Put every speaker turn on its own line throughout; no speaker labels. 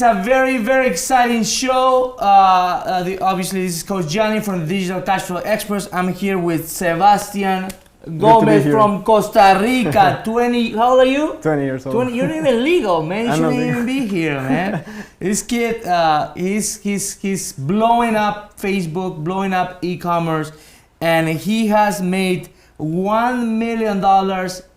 a very, very exciting show. Obviously, this is Coach Giani from the Digital Cashflow Experts. I'm here with Sebastian Gomez from Costa Rica. 20, how old are you?
20 years old.
20, you're not even legal, man. You shouldn't even be here, man. This kid, he's blowing up Facebook, blowing up e-commerce, and he has made $1 million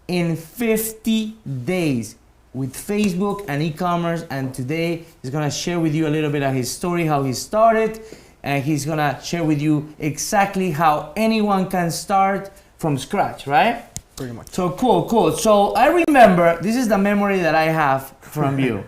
in 50 days with Facebook and e-commerce. And today he's gonna share with you a little bit of his story, how he started, and he's gonna share with you exactly how anyone can start from scratch, right?
Pretty much.
So cool. So I remember, this is the memory that I have from you.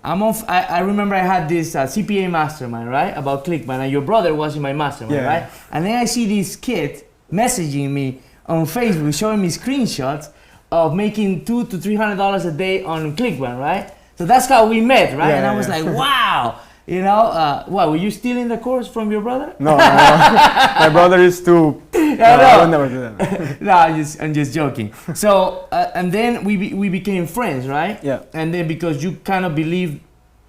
I remember I had this CPA mastermind, right? About ClickBank, and your brother was in my mastermind, right? And then I see this kid messaging me on Facebook, showing me screenshots of making $200 to $300 a day on ClickBank, right? So that's how we met, right? And I was like, wow. You know, what, were you stealing the course from your brother?
No. My brother is too. I would never do that.
No, I'm just joking. So, and then we became friends, right?
Yeah.
And then because you kind of believed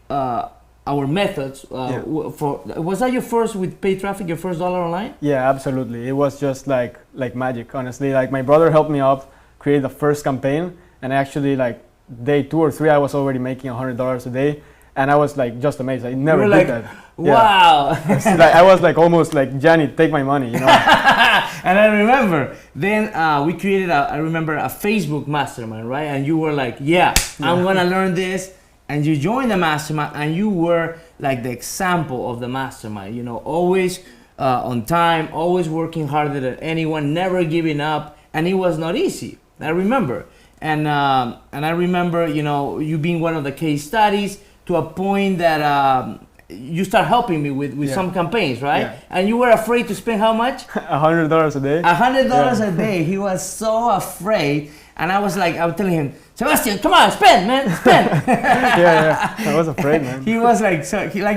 our methods, was that your first with paid traffic, your first dollar online?
Yeah, absolutely. It was just like magic, honestly. Like my brother helped me out create the first campaign, and actually like day 2 or 3, I was already making $100 a day. And I was like just amazed. I never did that.
Wow.
I was like almost like, Gianni, take my money, you know.
And I remember then we created a Facebook mastermind, right? And you were like, I'm gonna learn this. And you joined the mastermind, and you were like the example of the mastermind. You know, always on time, always working harder than anyone, never giving up, and it was not easy. I remember, and I remember, you know, you being one of the case studies, to a point that you start helping me with some campaigns, right? Yeah. And you were afraid to spend how much?
$100 a day.
$100 a day. He was so afraid. And I was telling him, Sebastian, come on, spend, man, spend.
I was afraid, man.
He was like,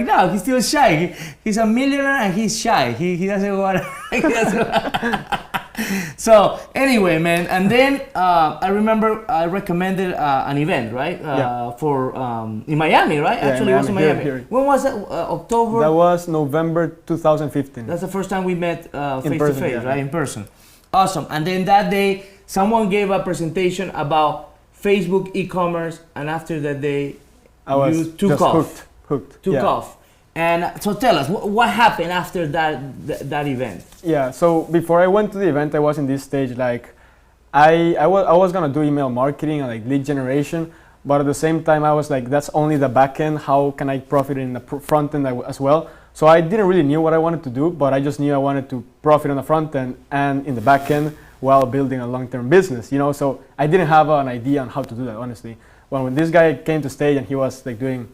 no, he's still shy. He's a millionaire and he's shy. He doesn't want to. So anyway, man, and then I remember I recommended an event, right? For in Miami, right? Actually, it was in Miami. Here. When was that? October?
That was November 2015.
That's the first time we met face to face, right? In person. Awesome. And then that day, someone gave a presentation about Facebook e-commerce, and after that day, you took off.
Hooked.
Took off. And so tell us, what happened after that event?
Yeah, so before I went to the event, I was in this stage, like, I was gonna do email marketing and like lead generation, but at the same time, I was like, that's only the back end. How can I profit in the front end as well? So I didn't really know what I wanted to do, but I just knew I wanted to profit on the front end and in the back end while building a long-term business, you know? So I didn't have an idea on how to do that, honestly. Well, when this guy came to stage and he was like doing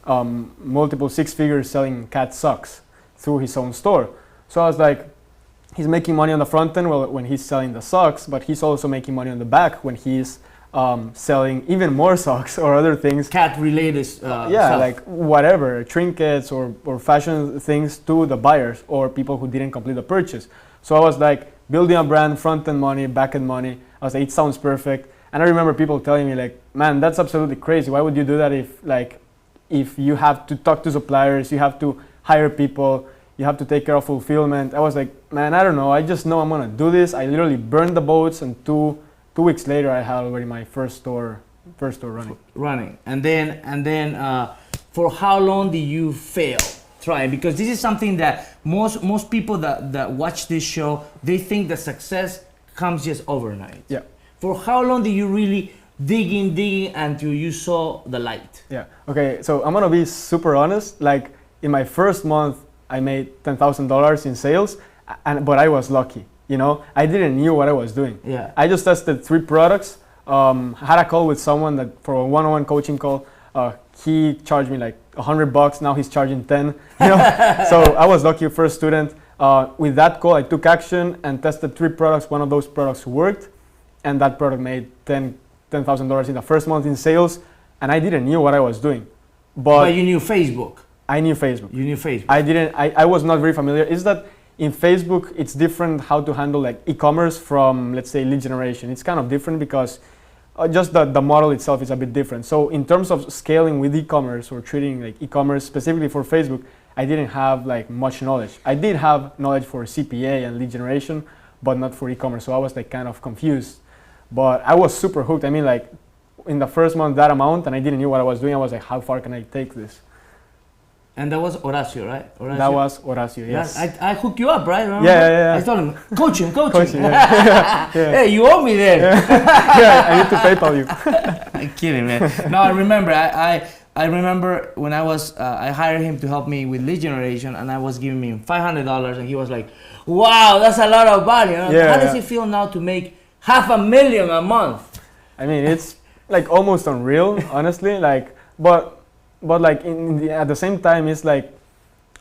multiple 6 figures selling cat socks through his own store. So I was like, he's making money on the front end when he's selling the socks, but he's also making money on the back when he's selling even more socks or other things.
Cat related stuff.
Like whatever, trinkets or fashion things to the buyers or people who didn't complete the purchase. So I was like building a brand, front end money, back end money. I was like, it sounds perfect. And I remember people telling me like, man, that's absolutely crazy. Why would you do that if you have to talk to suppliers, you have to hire people, you have to take care of fulfillment? I was like, man, I don't know. I just know I'm gonna do this. I literally burned the boats, and two weeks later, I had already my first store running.
And then, for how long did you fail trying? Because this is something that most people that watch this show, they think that success comes just overnight.
Yeah.
For how long did you really digging until you saw the light?
Yeah. Okay. So I'm gonna be super honest. Like in my first month, I made $10,000 in sales, but I was lucky. You know, I didn't know what I was doing. Yeah. I just tested 3 products. Had a call with someone that for a one-on-one coaching call. He charged me like $100. Now he's charging 10. You know. So I was lucky, first student. With that call, I took action and tested 3 products. One of those products worked, and that product made $10,000 in the first month in sales, and I didn't know what I was doing.
But you knew Facebook.
I knew Facebook.
You knew Facebook.
I was not very familiar. Is that in Facebook, it's different how to handle like e-commerce from, let's say, lead generation. It's kind of different because just the model itself is a bit different. So in terms of scaling with e-commerce or treating like e-commerce specifically for Facebook, I didn't have like much knowledge. I did have knowledge for CPA and lead generation, but not for e-commerce. So I was like kind of confused, but I was super hooked. I mean, like in the first month that amount, and I didn't know what I was doing. I was like, how far can I take this?
And that was Horacio, right? Horacio?
That was Horacio, yes.
I hooked you up, right? Remember?
Yeah.
I told him, coach him.
Yeah.
Hey, you owe me then.
Yeah, I need to PayPal you.
I'm kidding, man. No, I remember. I remember when I hired him to help me with lead generation, and I was giving him $500, and he was like, "Wow, that's a lot of money." How does it feel now to make $500,000 a month?
I mean, it's like almost unreal, honestly. Like, but like at the same time, it's like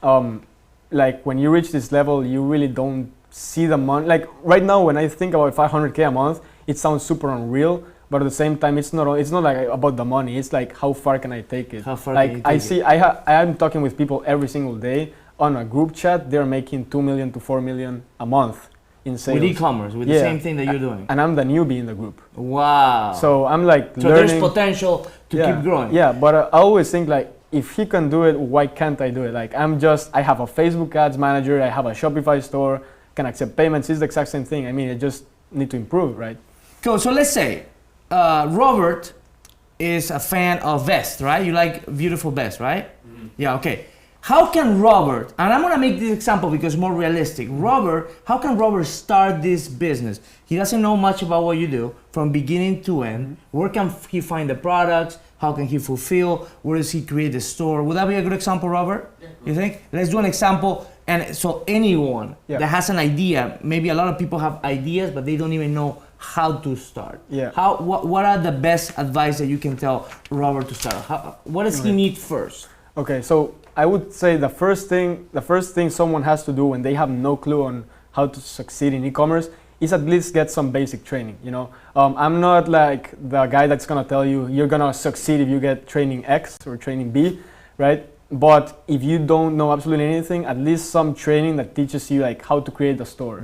when you reach this level, you really don't see the money. Like right now, when I think about $500K a month, it sounds super unreal. But at the same time, it's not like about the money. It's like how far can I take it?
How far
like
can you take
I am talking with people every single day on a group chat. They're making 2 million to 4 million a month in sales.
With e-commerce, with the same thing that you're doing.
And I'm the newbie in the group.
Wow.
So I'm like
so
learning.
There's potential to keep growing.
Yeah, but I always think like, if he can do it, why can't I do it? Like I have a Facebook ads manager, I have a Shopify store, can accept payments. It's the exact same thing. I mean, I just need to improve, right?
Cool. So let's say Robert is a fan of vests, right? You like beautiful vests, right? Mm-hmm. Yeah, okay. How can Robert, and I'm gonna make this example because it's more realistic. How can Robert start this business? He doesn't know much about what you do from beginning to end. Where can he find the products? How can he fulfill? Where does he create the store? Would that be a good example, Robert? Yeah. You think? Let's do an example. And so anyone that has an idea, maybe a lot of people have ideas, but they don't even know how to start. Yeah. What are the best advice that you can tell Robert to start? What does he need first? Okay, so I would say the first thing someone has to do when they have no clue on how to succeed in e-commerce is at least get some basic training. You know, I'm not like the guy that's gonna tell you you're gonna succeed if you get training X or training B, right? But if you don't know absolutely anything, at least some training that teaches you like how to create the store,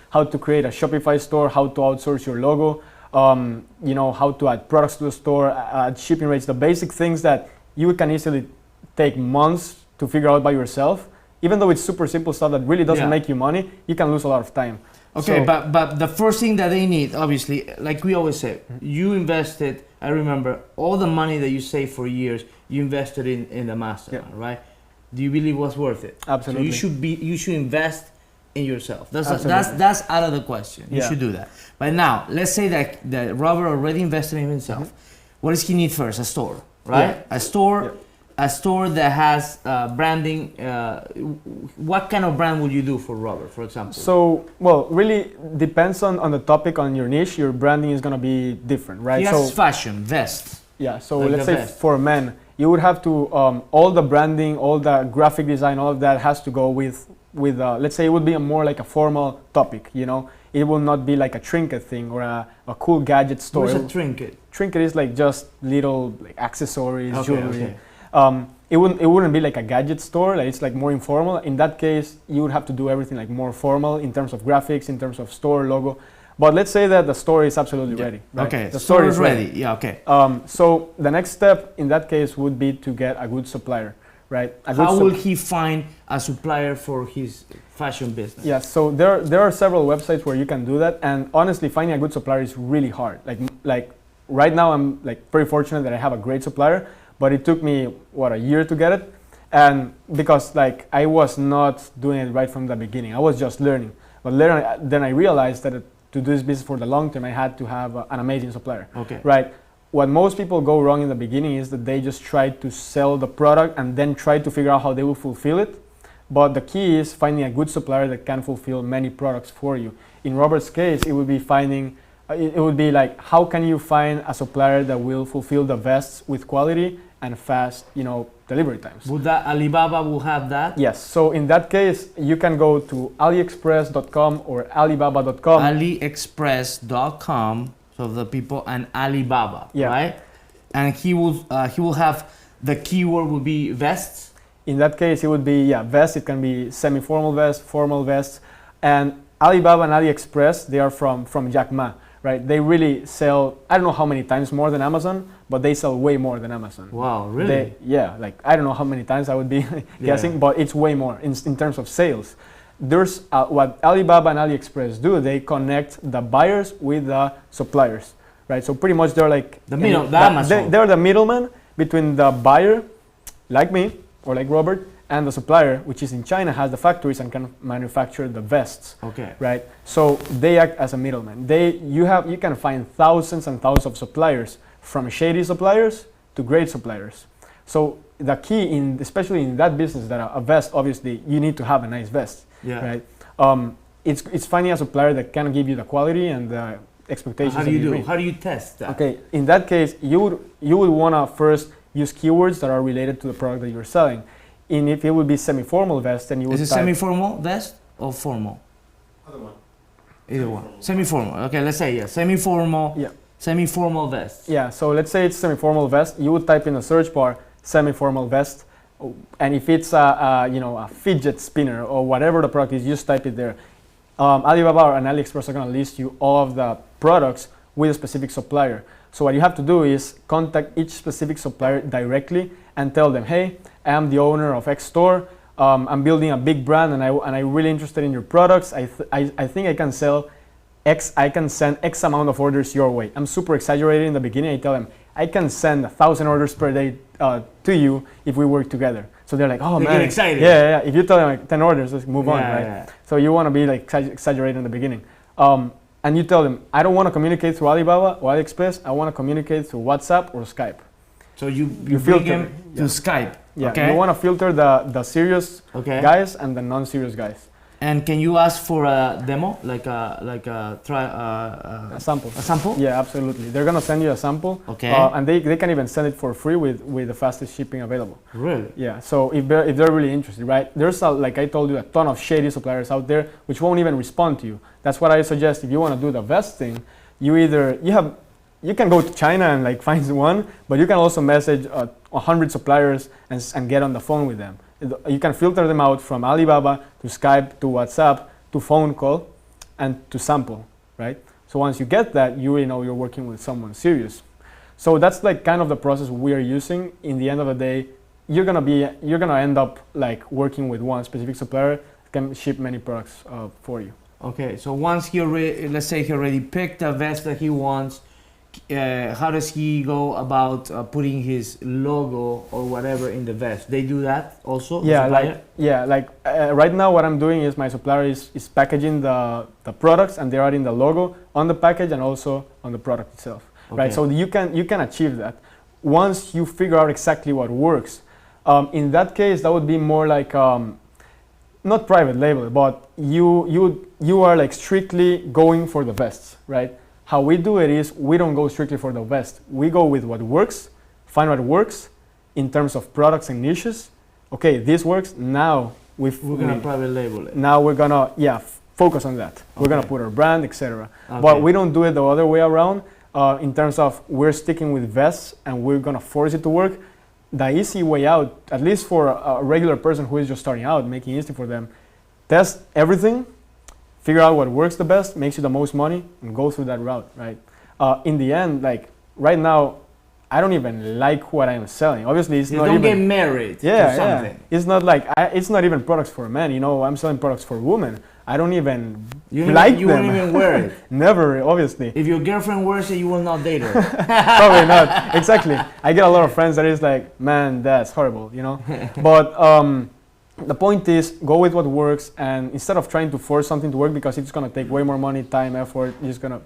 how to create a Shopify store, how to outsource your logo, how to add products to the store, add shipping rates, the basic things that you can easily take months to figure out by yourself. Even though it's super simple stuff that really doesn't make you money, you can lose a lot of time. Okay, so, but the first thing that they need, obviously, like we always say, you invested, I remember, all the money that you saved for years, you invested in the mastermind, right? Do you believe it was worth it?
Absolutely.
So you should invest in yourself. That's out of the question. You should do that. But now, let's say that Robert already invested in himself. What does he need first? A store, right? A store. A store that has branding. What kind of brand would you do for Robert, for example? So, well, really depends on the topic, on your niche. Your branding is going to be different, right? He has fashion, vests. Yeah, so like let's say vest. For men, you would have to, all the branding, all the graphic design, all of that has to go with let's say it would be more like a formal topic, you know? It will not be like a trinket thing or a cool gadget store. What's a trinket? Trinket is like just little like accessories, jewelry. Okay. It wouldn't be like a gadget store, like it's like more informal. In that case, you would have to do everything like more formal in terms of graphics, in terms of store logo. But let's say that the store is absolutely ready. Right? Okay, the store is ready. Yeah, okay. So the next step in that case would be to get a good supplier, right? How will he find a supplier for his fashion business? Yeah, so there are several websites where you can do that, and honestly, finding a good supplier is really hard. Like right now, I'm like very fortunate that I have a great supplier. But it took me, a year to get it? And because like I was not doing it right from the beginning. I was just learning. But then I realized that to do this business for the long term, I had to have an amazing supplier. Okay. Right? What most people go wrong in the beginning is that they just try to sell the product and then try to figure out how they will fulfill it. But the key is finding a good supplier that can fulfill many products for you. In Robert's case, it would be it would be like, how can you find a supplier that will fulfill the vests with quality and fast, delivery times? Would that Alibaba will have that? Yes. So in that case, you can go to aliexpress.com or alibaba.com. aliexpress.com. So the people and Alibaba, right? And he will have the keyword will be vests. In that case, it would be vests. It can be semi-formal vests, formal vests, and Alibaba and AliExpress. They are from Jack Ma.
right? They really sell, I don't know how many times more than Amazon, but they sell way more than Amazon.
Wow, really?
Like I don't know how many times I would be guessing, but it's way more in terms of sales. There's what Alibaba and AliExpress do, they connect the buyers with the suppliers, right? So pretty much they're like they're the middleman between the buyer, like me or like Robert, and the supplier, which is in China, has the factories and can manufacture the vests.
Okay.
Right. So they act as a middleman. You can find thousands and thousands of suppliers, from shady suppliers to great suppliers. So the key especially in that business, that a vest, obviously you need to have a nice vest.
Yeah.
Right. It's finding a supplier that can give you the quality and the expectations.
How do you do? How do you test that?
Okay. In that case, you would want to first use keywords that are related to the product that you're selling. And if it would be semi-formal vest, then you would.
Is it semi-formal vest or formal?
Other one.
Either one. Semi-formal. Okay, let's say semi-formal.
Yeah.
Semi-formal vest.
Yeah. So let's say it's semi-formal vest. You would type in the search bar semi-formal vest, and if it's a fidget spinner or whatever the product is, you just type it there. Alibaba and AliExpress are going to list you all of the products with a specific supplier. So what you have to do is contact each specific supplier directly and tell them, hey, I am the owner of X store. I'm building a big brand, and I'm really interested in your products. I think I can sell X. I can send X amount of orders your way. I'm super exaggerating in the beginning. I tell them I can send 1,000 orders per day to you if we work together. So they're like, oh
they
man,
get excited.
Yeah. If you tell them like 10 orders, let's move on, right?
Yeah.
So you want to be like exaggerating in the beginning. And you tell them, I don't want to communicate through Alibaba or AliExpress. I want to communicate through WhatsApp or Skype.
So you
filter
bring them to Skype.
Yeah,
okay.
You want to filter the serious guys and the non-serious guys.
And can you ask for a demo, like a
sample?
A sample?
Yeah, absolutely. They're gonna send you a sample.
Okay.
And they can even send it for free with the fastest shipping available.
Really?
Yeah. So if they're really interested, right? There's like I told you, a ton of shady suppliers out there which won't even respond to you. That's what I suggest. If you want to do the best thing, you can go to China and like find one, but you can also message 100 suppliers and get on the phone with them. You can filter them out from Alibaba to Skype to WhatsApp to phone call and to sample, right? So once you get that, you really know you're working with someone serious. So that's like kind of the process we are using. In the end of the day, you're gonna end up like working with one specific supplier that can ship many products for you.
Okay, so once let's say he already picked a vest that he wants, how does he go about putting his logo or whatever in the vest? They do that also?
Right now what I'm doing is my supplier is packaging the products, and they're adding the logo on the package and also on the product itself. Okay. Right? So you can achieve that once you figure out exactly what works. In that case, that would be more like not private label, but you are like strictly going for the vests, right? How we do it is we don't go strictly for the vest. We go with what works, find what works in terms of products and niches. Okay, this works. Now we're
gonna private label it.
Now we're gonna focus on that. Okay. We're gonna put our brand, etc.
Okay.
But we don't do it the other way around. In terms of we're sticking with vests and we're gonna force it to work. The easy way out, at least for a regular person who is just starting out, making it easy for them, test everything. Figure out what works the best, makes you the most money, and go through that route, right? In the end, like right now, I don't even like what I'm selling. Obviously, it's not even.
Don't get married to something.
Yeah. It's not like it's not even products for men. You know, I'm selling products for women. I don't even
you
them.
You won't even wear it.
Never, obviously.
If your girlfriend wears it, you will not date her.
Probably not. Exactly. I get a lot of friends that is like, man, that's horrible. You know, but. The point is, go with what works, and instead of trying to force something to work because it's gonna take way more money, time, effort,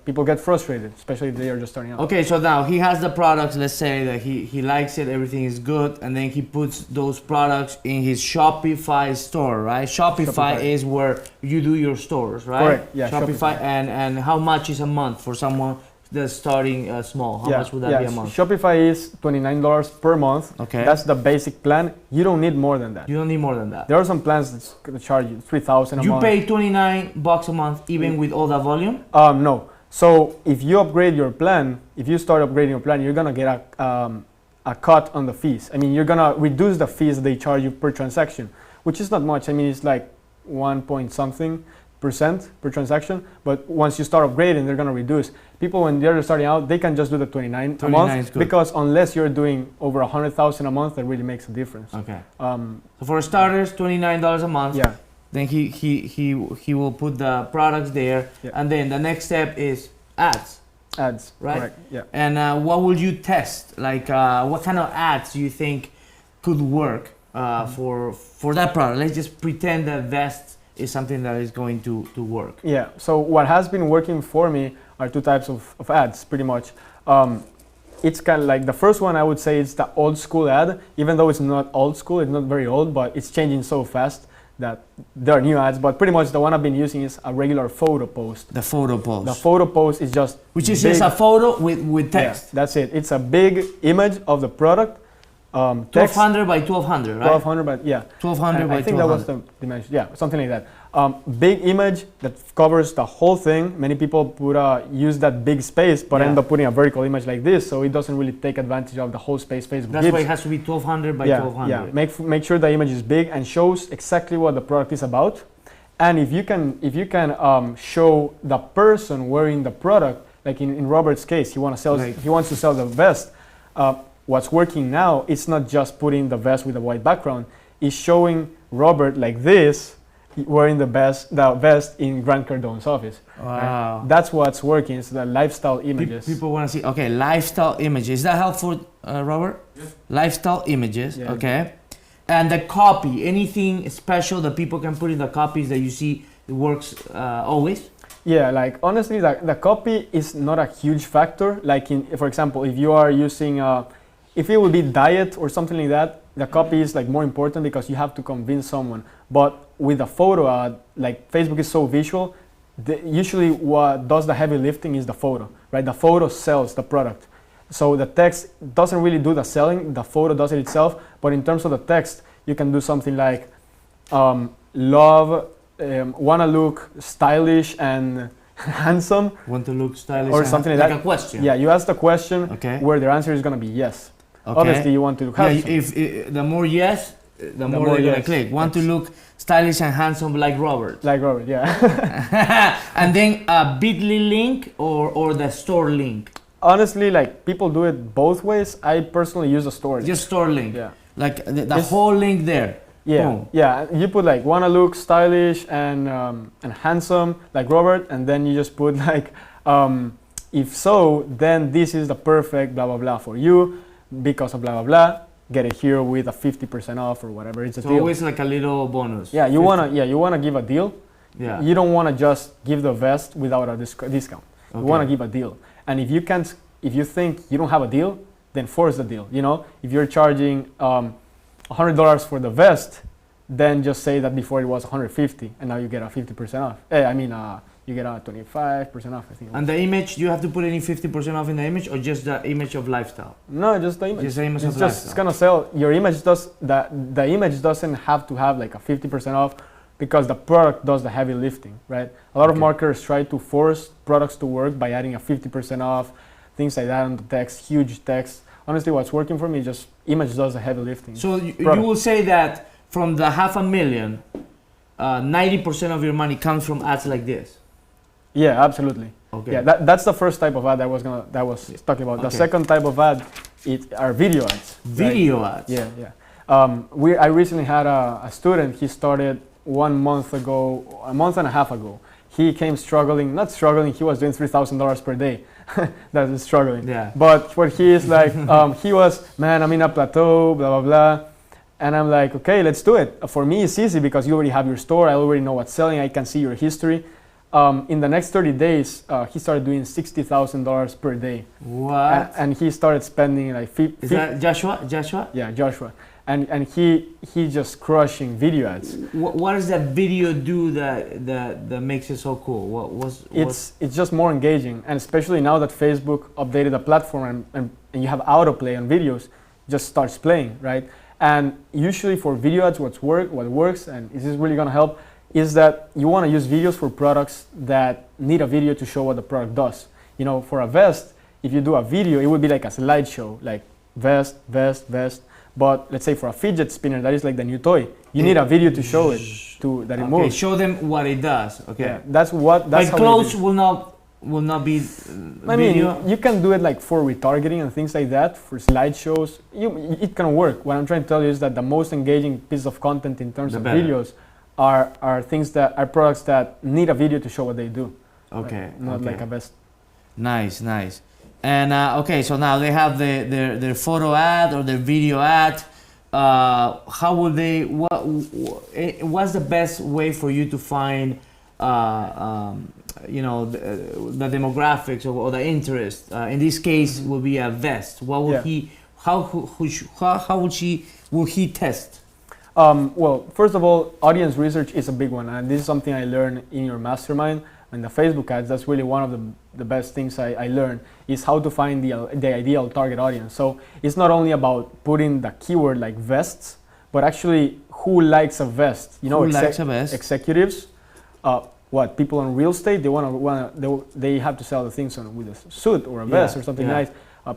people get frustrated, especially if they are just starting out.
Okay, so now he has the products. Let's say that he likes it, everything is good, and then he puts those products in his Shopify store, right? Shopify is where you do your stores, right?
Correct. Yeah.
Shopify. And how much is a month for someone that's starting small? How much would that be a month?
Shopify is $29 per month.
Okay.
That's the basic plan. You don't need more than that.
You don't need more than that.
There are some plans that's gonna charge you $3,000 a month.
You pay $29 a month even with all that volume?
No. So if you upgrade your plan, if you start upgrading your plan, you're gonna get a cut on the fees. I mean, you're gonna reduce the fees they charge you per transaction, which is not much. I mean, it's like 1 point something per transaction, but once you start upgrading, they're gonna reduce. People, when they're starting out, they can just do the 29 a month, because unless you're doing over 100,000 a month, that really makes a difference.
Okay. So for starters, $29 a month.
Yeah.
Then he will put the products there, and then the next step is ads.
Ads,
right?
Correct. Yeah.
And what will you test? Like, what kind of ads do you think could work for that product? Let's just pretend that vest is something that is going to work.
Yeah. So what has been working for me are two types of ads, pretty much. It's kind of like the first one, I would say it's the old school ad, even though it's not old school, it's not very old, but it's changing so fast that there are new ads. But pretty much the one I've been using is a regular photo post.
The photo post.
The photo post is just
just a photo with text.
Yeah, that's it. It's a big image of the product.
1200 by 1200, right?
1200 by, yeah.
1200 by 1200.
I think that was the dimension. Yeah, something like that. Big image that covers the whole thing. Many people use that big space, but end up putting a vertical image like this, so it doesn't really take advantage of the whole space Facebook
That's
gives.
why it has to be 1200 by 1200.
Yeah, make sure the image is big and shows exactly what the product is about. And if you can show the person wearing the product, like in Robert's case, he wants to sell the vest. What's working now, it's not just putting the vest with a white background, it's showing Robert like this, wearing the vest in Grant Cardone's office.
Wow.
Right? That's what's working, it's the lifestyle images.
People want to see, okay, lifestyle images. Is that helpful, Robert?
Yeah.
Lifestyle images,
Yeah.
okay. And the copy, anything special that people can put in the copies that you see it works always?
Yeah, like honestly, the copy is not a huge factor. Like for example, if you are using, if it would be diet or something like that, the copy is like more important because you have to convince someone. But with a photo ad, like Facebook is so visual, usually what does the heavy lifting is the photo, right? The photo sells the product. So the text doesn't really do the selling, the photo does it itself. But in terms of the text, you can do something like wanna look stylish and handsome.
Want to look stylish
or something like that.
Like a question.
Yeah, you ask the question where their answer is gonna be yes.
Okay.
Obviously, you want to have
if the more yes, the more they're gonna click. Want to look stylish and handsome like Robert.
Like Robert, yeah.
And then a bit.ly link or the store link.
Honestly, like people do it both ways. I personally use the store link.
Just store link.
Yeah.
Like the whole link there.
Yeah.
Boom.
Yeah. You put like wanna look stylish and handsome like Robert, and then you just put like if so, then this is the perfect blah blah blah for you because of blah blah blah. Get it here with a 50% off or whatever. It's a deal.
Always like a little bonus.
Yeah, you wanna give a deal.
Yeah.
You don't wanna just give the vest without a discount. You wanna give a deal. And if you think you don't have a deal, then force the deal. You know, if you're charging $100 for the vest, then just say that before it was $150, and now you get a 50% off. You get a 25% off. I think.
And the image, do you have to put any 50% off in the image, or just the image of lifestyle?
No, just the image.
Just the image of
lifestyle. It's gonna sell. Your image the image doesn't have to have like a 50% off, because the product does the heavy lifting, right? A lot of marketers try to force products to work by adding a 50% off, things like that on the text, huge text. Honestly, what's working for me, just image does the heavy lifting.
So you will say that from the 500,000, 90% of your money comes from ads like this?
Yeah, absolutely.
Okay.
Yeah, that's the first type of ad I was talking about. The second type of ad are video ads.
Video ads?
Yeah, yeah. I recently had a student, he started a month and a half ago. He came not struggling, he was doing $3,000 per day. That is struggling.
Yeah.
But what he is like, he was, man, I'm in a plateau, blah, blah, blah. And I'm like, okay, let's do it. For me, it's easy because you already have your store. I already know what's selling. I can see your history. In the next 30 days, he started doing $60,000 per day.
What?
And he started spending like
Is that Joshua?
Yeah, Joshua. And he just crushing video ads.
What does that video do that makes it so cool?
It's just more engaging, and especially now that Facebook updated the platform and you have autoplay on videos, just starts playing, right? And usually for video ads, what works, and this is really gonna help, is that you wanna use videos for products that need a video to show what the product does. You know, for a vest, if you do a video, it would be like a slideshow, like vest, vest, vest. But let's say for a fidget spinner, that is like the new toy. You need a video to show it that it
Okay,
moves.
show them what it does. Okay.
Yeah, that's how
clothes
it is.
will not be
I
video.
mean, you can do it like for retargeting and things like that, for slideshows. It can work. What I'm trying to tell you is that the most engaging piece of content in terms of videos are things that are products that need a video to show what they do.
Okay.
Right? Not like a vest.
Nice. And okay, so now they have their photo ad or their video ad. How will they? What's the best way for you to find? The demographics or the interest. In this case, will be a vest. What will he? Will he test?
Well, first of all, audience research is a big one, and this is something I learned in your mastermind. And the Facebook ads, that's really one of the best things I learned, is how to find the ideal target audience. So it's not only about putting the keyword like vests, but actually who likes a vest.
Who likes a vest?
Executives, people in real estate, they have to sell the things with a suit or a vest or something nice.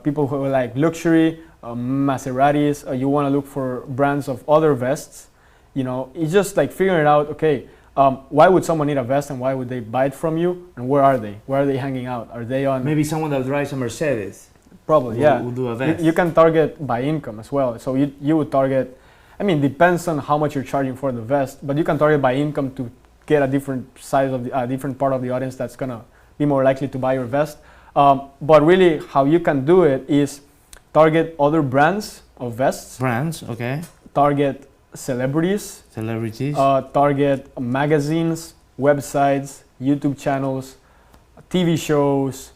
People who like luxury, Maseratis, you want to look for brands of other vests. It's just like figuring out, okay, why would someone need a vest and why would they buy it from you, and where are they? Where are they hanging out? Are they on?
Maybe someone that drives a Mercedes.
Probably,
will do a vest.
You can target by income as well. So you would target, depends on how much you're charging for the vest, but you can target by income to get a different size of the different part of the audience that's gonna be more likely to buy your vest. But really, how you can do it is target other brands of vests.
Brands, okay.
Target celebrities. Target magazines, websites, YouTube channels, TV shows,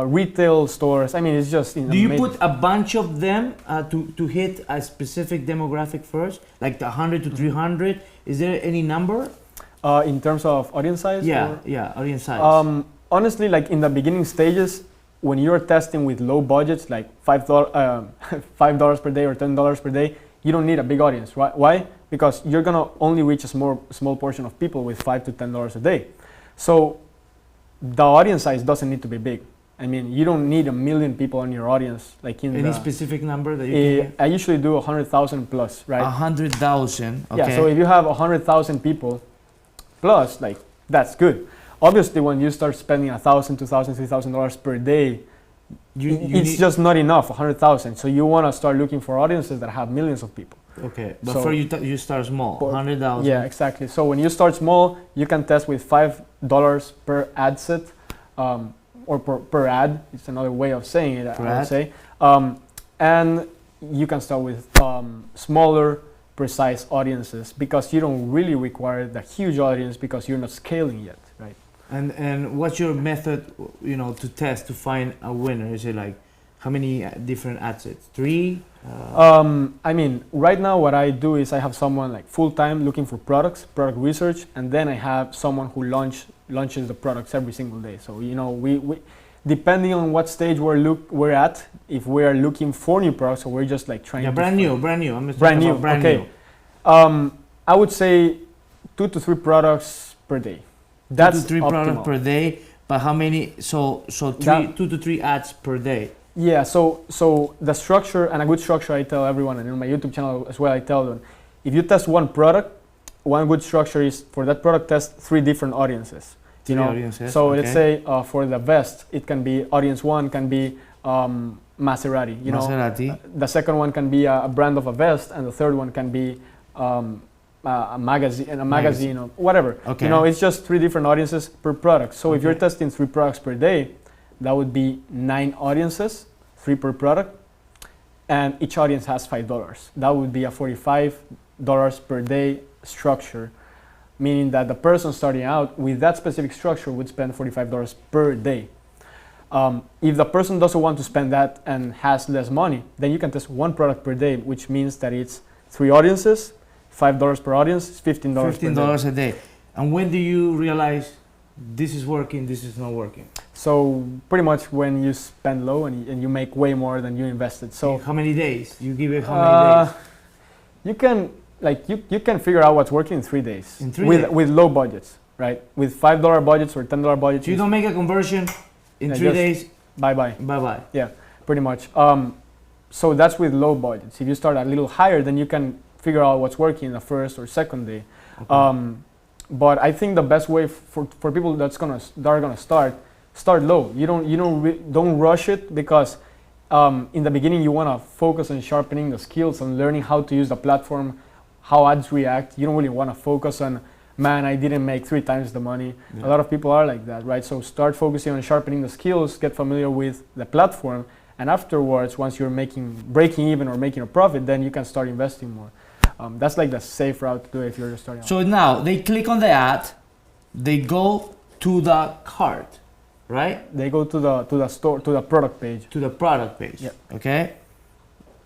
retail stores. It's just.
Do you put a bunch of them to hit a specific demographic first, like the 100 to 300? Is there any number?
In terms of audience size?
Yeah, audience size.
Honestly, like in the beginning stages, when you're testing with low budgets, like $5 per day or $10 per day, you don't need a big audience, right? Why? Because you're gonna only reach a small portion of people with $5 to $10 a day. So the audience size doesn't need to be big. You don't need 1 million people on your audience. Like
any specific number that you can?
I usually do 100,000 plus, right?
100,000. Okay.
Yeah. So if you have 100,000 people plus, like that's good. Obviously, when you start spending $1,000, $2,000, $3,000 per day, it's just not enough. 100,000. So you want to start looking for audiences that have millions of people.
Okay, but so you start small, 100,000.
Yeah, exactly. So when you start small, you can test with $5 per ad set, or per ad. It's another way of saying it. I would say, and you can start with smaller, precise audiences because you don't really require the huge audience because you're not scaling yet, right?
And what's your method, to test to find a winner? Is it like how many different ad sets? 3?
Right now what I do is I have someone like full time looking for product research, and then I have someone who launches the products every single day. So we depending on what stage we're at, if we are looking for new products or we're just like trying to
brand new. I'm brand new.
Okay. I would say 2 to 3 products per day. That's 2 to 3 products
per day. But how many? So 2 to 3 ads per day.
Yeah. So the structure, and a good structure, I tell everyone, and in my YouTube channel as well, I tell them, if you test one product, one good structure is for that product test 3 different audiences.
Audiences.
So let's say for the vest, it can be audience 1 can be Maserati.
Maserati.
The second one can be a brand of a vest, and the third one can be a magazine or whatever.
Okay.
It's just 3 different audiences per product. So if you're testing 3 products per day, that would be 9 audiences, 3 per product, and each audience has $5. That would be a $45 per day structure, meaning that the person starting out with that specific structure would spend $45 per day. If the person doesn't want to spend that and has less money, then you can test 1 product per day, which means that it's 3 audiences, $5 per audience, it's $15
a day. And when do you realize this is working, this is not working?
So pretty much when you spend low and you make way more than you invested. So
how many days? You give it how many days?
You can you can figure out what's working in 3 days.
In 3 days?
With low budgets, right? With $5 budgets or $10 budgets.
So you don't make a conversion in 3 days?
Bye-bye. Yeah, pretty much. So that's with low budgets. If you start a little higher, then you can figure out what's working in the first or second day.
Okay.
But I think the best way for people that are gonna start low. Don't rush it, because in the beginning you wanna focus on sharpening the skills and learning how to use the platform, how ads react. You don't really wanna focus on, man, I didn't make 3 times the money.
Yeah.
A lot of people are like that, right? So start focusing on sharpening the skills, get familiar with the platform, and afterwards, once you're breaking even or making a profit, then you can start investing more. That's like the safe route to do it if you're just starting out.
So now they click on the ad, they go to the cart, right?
They go to the store, to the product page.
To the product page.
Yep.
Okay.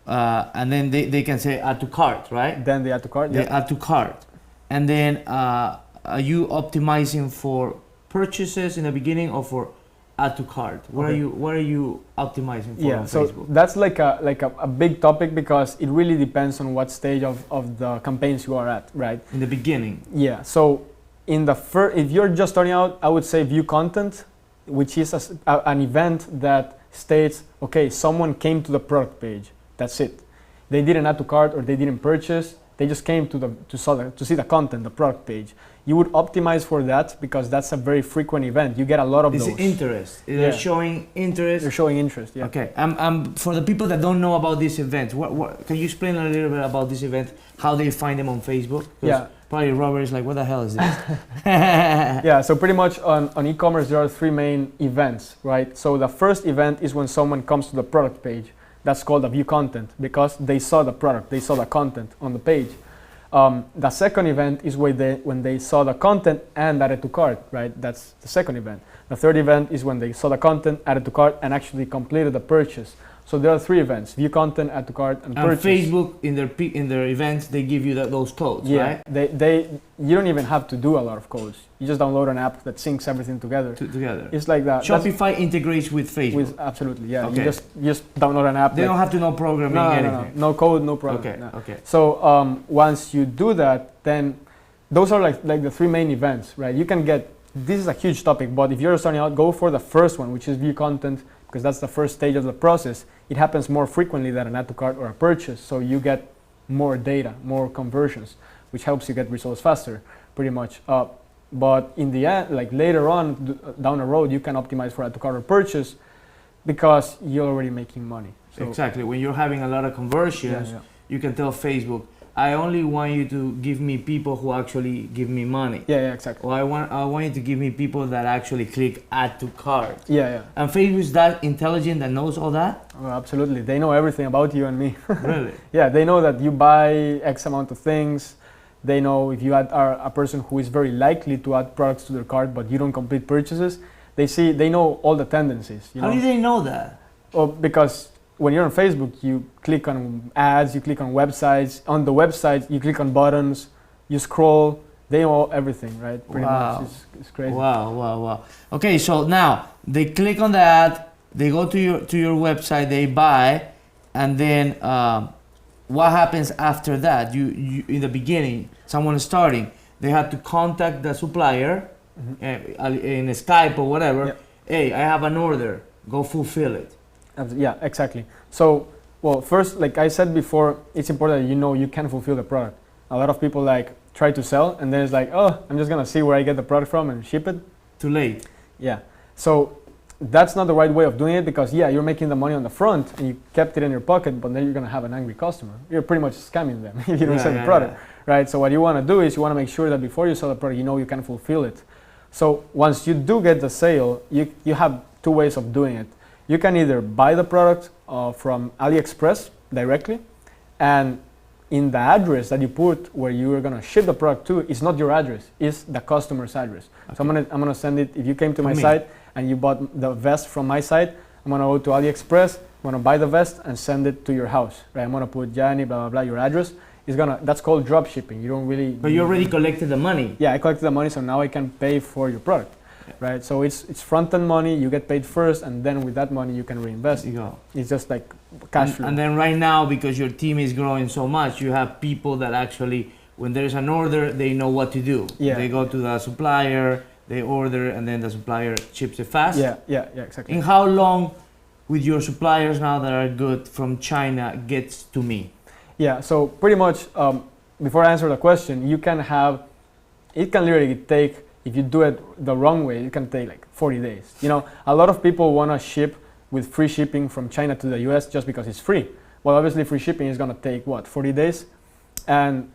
And then they can say add to cart, right?
Then they add to cart.
They
Yep.
add to cart. And then are you optimizing for purchases in the beginning or for add to cart? What are you optimizing for on
so
Facebook?
that's like a big topic, because it really depends on what stage of the campaigns you are at, right?
In the beginning.
Yeah. So in the if you're just starting out, I would say view content, which is an event that states, okay, someone came to the product page. That's it. They didn't add to cart or they didn't purchase. They just came to see the content, the product page. You would optimize for that, because that's a very frequent event. You get a lot of
This
those.
is interest.
Yeah.
They're showing interest.
They're showing interest. Yeah.
Okay. For the people that don't know about this event, what can you explain a little bit about this event? How they find them on Facebook? 'Cause
Yeah.
probably Robert is like, what the hell is this?
Yeah. So pretty much on e-commerce there are 3 main events, right? So the first event is when someone comes to the product page. That's called a view content, because they saw the product, they saw the content on the page. The second event is when they saw the content and added to cart, right? That's the second event. The third event is when they saw the content, added to cart, and actually completed the purchase. So there are 3 events: view content, add to cart, and
And
purchase.
Facebook in their events, they give you those codes,
Yeah,
right?
you don't even have to do a lot of codes. You just download an app that syncs everything together.
Together.
It's like that.
Shopify integrates with Facebook.
Absolutely, yeah.
Okay.
You just download an app.
They don't have to know programming, anything.
No code, no problem.
Okay,
no.
okay.
So once you do that, then those are like the 3 main events, right? You can get, this is a huge topic, but if you're starting out, go for the first one, which is view content, because that's the first stage of the process. It happens more frequently than an add to cart or a purchase, so you get more data, more conversions, which helps you get results faster, pretty much. But in the end, like later on down the road, you can optimize for add to cart or purchase, because you're already making money. So
Exactly. When you're having a lot of conversions, you can tell Facebook, I only want you to give me people who actually give me money.
Yeah, exactly.
Or I want you to give me people that actually click add to cart.
Yeah.
And Facebook is that intelligent that knows all that?
Oh, absolutely. They know everything about you and me.
Really?
Yeah, they know that you buy X amount of things. They know if you are a person who is very likely to add products to their cart, but you don't complete purchases. They know all the tendencies.
How do they know that?
Oh, because when you're on Facebook, you click on ads, you click on websites. On the website, you click on buttons, you scroll. They know everything, right? Pretty much. It's crazy.
Wow. Okay, so now they click on the ad, they go to your website, they buy, and then what happens after that? You in the beginning, someone is starting, they have to contact the supplier in Skype or whatever.
Yep.
Hey, I have an order. Go fulfill it.
Yeah, exactly. So, well, first, like I said before, it's important that you can fulfill the product. A lot of people like try to sell, and then it's like, oh, I'm just gonna see where I get the product from and ship it.
Too late.
Yeah. So that's not the right way of doing it, because you're making the money on the front and you kept it in your pocket, but then you're gonna have an angry customer. You're pretty much scamming them if you don't sell the product, right? So what you wanna do is you wanna make sure that before you sell the product, you can fulfill it. So once you do get the sale, you have 2 ways of doing it. You can either buy the product from AliExpress directly, and in the address that you put where you are gonna ship the product to, it's not your address, it's the customer's address. Okay. So I'm gonna send it. If you came to my site and you bought the vest from my site, I'm gonna go to AliExpress, I'm gonna buy the vest and send it to your house. Right? I'm gonna put Giani, blah blah blah, your address. That's called drop shipping. You don't really.
But you already collected the money.
Yeah, I collected the money, so now I can pay for your product. Right, so it's front-end money. You get paid first, and then with that money you can reinvest.
You go.
It's just like cash flow.
And then right now, because your team is growing so much, you have people that actually, when there's an order, they know what to do.
Yeah.
They go to the supplier, they order, and then the supplier ships it fast.
Yeah, exactly.
And how long with your suppliers now that are good from China gets to me?
Yeah, so pretty much, before I answer the question, it can literally take, if you do it the wrong way, it can take like 40 days. You know, a lot of people want to ship with free shipping from China to the US just because it's free. Well, obviously free shipping is going to take, 40 days? And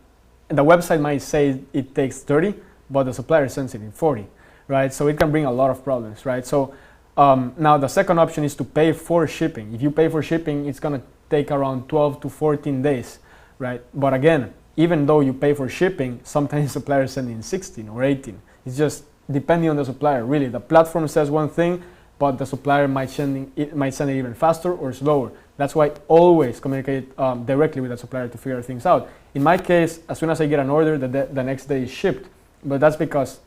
the website might say it takes 30, but the supplier sends it in 40, right? So it can bring a lot of problems, right? So now the second option is to pay for shipping. If you pay for shipping, it's going to take around 12 to 14 days, right? But again, even though you pay for shipping, sometimes suppliers send in 16 or 18. It's just depending on the supplier, really. The platform says one thing, but the supplier might send it even faster or slower. That's why always communicate directly with the supplier to figure things out. In my case, as soon as I get an order, the next day is shipped. But that's because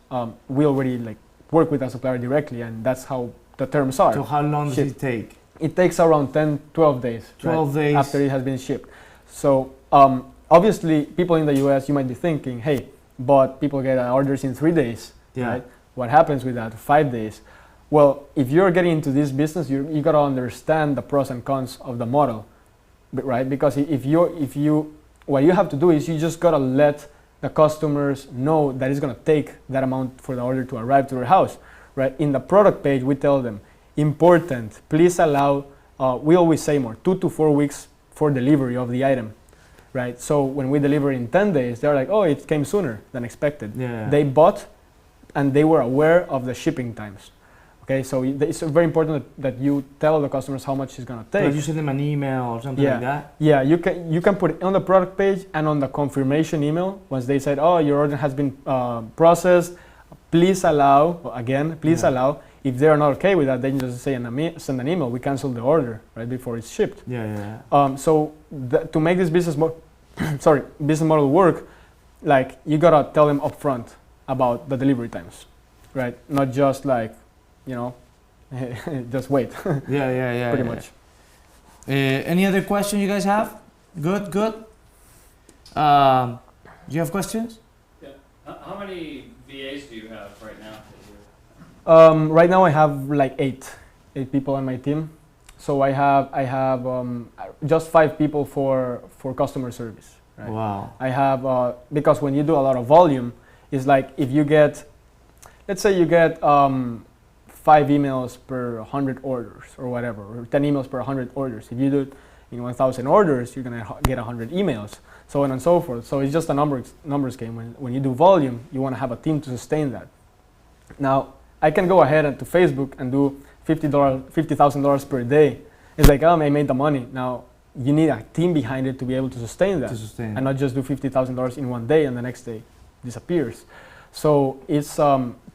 we already work with the supplier directly, and that's how the terms are.
So how long does it take?
It takes around 10, 12 days.
12 days.
After it has been shipped. So obviously, people in the US, you might be thinking, hey, but people get orders in 3 days, right? What happens with that? 5 days. Well, if you're getting into this business, you got to understand the pros and cons of the model, right? Because what you have to do is you just got to let the customers know that it's going to take that amount for the order to arrive to their house, right? In the product page, we tell them, important, please allow, we always say more, 2 to 4 weeks for delivery of the item, right? So when we deliver in 10 days, they're like, oh, it came sooner than expected.
Yeah.
They bought and they were aware of the shipping times. Okay, so it's very important that you tell the customers how much it's gonna take.
So you send them an email or something like that?
Yeah, you can put it on the product page and on the confirmation email. Once they said, oh, your order has been processed, please allow, allow. If they're not okay with that, then you just say send an email, we cancel the order right before it's shipped. So to make this business model work, you gotta tell them upfront about the delivery times, right? Not just just wait. Pretty much.
Any other question you guys have? Good. Do you have questions?
Yeah. How many VAs do you have right now?
Right now I have eight people on my team. So I have just 5 people for customer service. Right?
Wow.
I have because when you do a lot of volume, it's like if you get, let's say you get 5 emails per 100 orders or whatever, or 10 emails per 100 orders. If you do it in 1,000 orders, you're gonna get 100 emails, so on and so forth. So it's just a numbers game. When you do volume, you wanna have a team to sustain that. Now, I can go ahead and to Facebook and do $50,000 per day. It's like, oh, I made the money. Now, you need a team behind it to be able to sustain that. And not just do $50,000 in one day and the next day disappears. So it's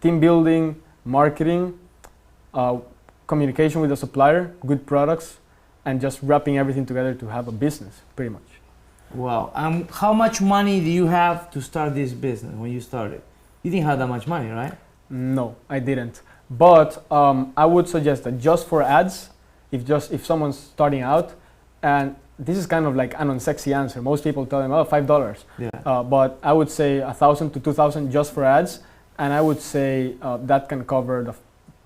team building, marketing, communication with the supplier, good products, and just wrapping everything together to have a business, pretty much.
Wow. How much money do you have to start this business when you started? You didn't have that much money, right?
No, I didn't. But I would suggest that just for ads, if someone's starting out, and this is kind of like an unsexy answer. Most people tell them, oh, $5.
Yeah.
But I would say 1,000 to 2,000 just for ads, and I would say that can cover the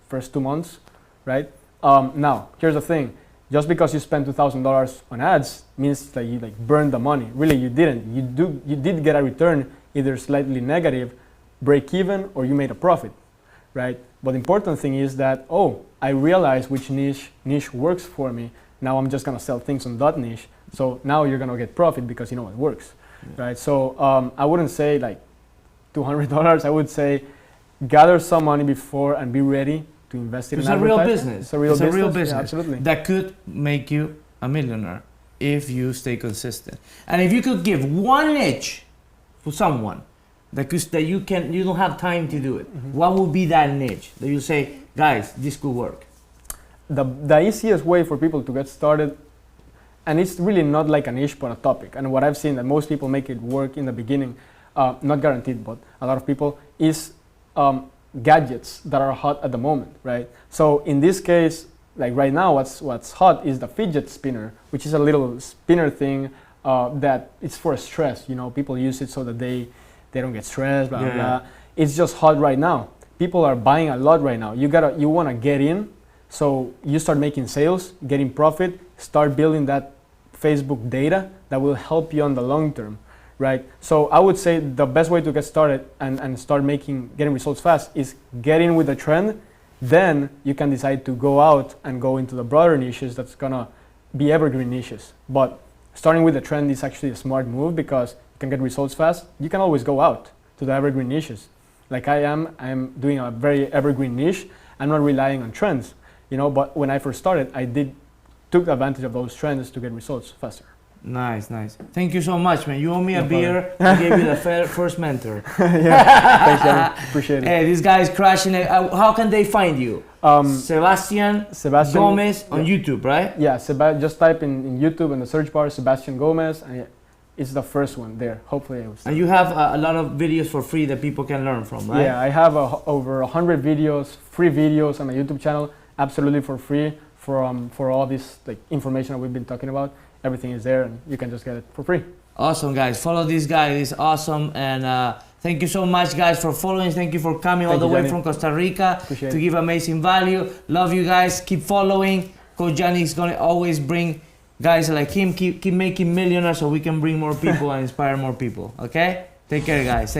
first 2 months, right? Now, here's the thing. Just because you spend $2,000 on ads means that you burned the money. Really, you didn't. You did get a return, either slightly negative, break even, or you made a profit, right? But the important thing is that, oh, I realize which niche works for me. Now I'm just gonna sell things on that niche. So now you're gonna get profit because you know it works, right? So I wouldn't say $200. I would say gather some money before and be ready to invest in
It's a real business.
It's a real business.
Yeah,
absolutely.
That could make you a millionaire if you stay consistent. And if you could give one niche for someone that you don't have time to do it, what would be that niche that you say, guys, this could work?
The easiest way for people to get started, and it's really not like a niche but a topic, and what I've seen that most people make it work in the beginning, not guaranteed, but a lot of people, is gadgets that are hot at the moment, right? So in this case, right now, what's hot is the fidget spinner, which is a little spinner thing that it's for stress. People use it so that they don't get stressed, blah, blah, blah. It's just hot right now. People are buying a lot right now. You want to get in, so you start making sales, getting profit, start building that Facebook data that will help you on the long term, right? So I would say the best way to get started and start getting results fast is getting with the trend. Then you can decide to go out and go into the broader niches that's gonna be evergreen niches. But starting with the trend is actually a smart move because you can get results fast. You can always go out to the evergreen niches. Like I'm doing a very evergreen niche. I'm not relying on trends, but when I first started, took advantage of those trends to get results faster.
Nice. Thank you so much, man. You owe me a beer. I gave you the first mentor.
Yeah, thanks, Gianni. Appreciate it.
Hey, this guy is crushing it. How can they find you? Sebastian Gomez on YouTube, right?
Yeah, just type in YouTube in the search bar Sebastian Gomez, and it's the first one there. Hopefully, I will. And
you have a lot of videos for free that people can learn from, right?
Yeah, I have over 100 videos, free videos on my YouTube channel, absolutely for free. For all this information that we've been talking about, everything is there, and you can just get it for free.
Awesome, guys. Follow this guy. He's awesome, and thank you so much, guys, for following. Thank you for coming all the way from Costa Rica to give amazing value. Love you guys. Keep following. Coach Giani is gonna always bring guys like him. Keep making millionaires so we can bring more people and inspire more people. Okay? Take care, guys.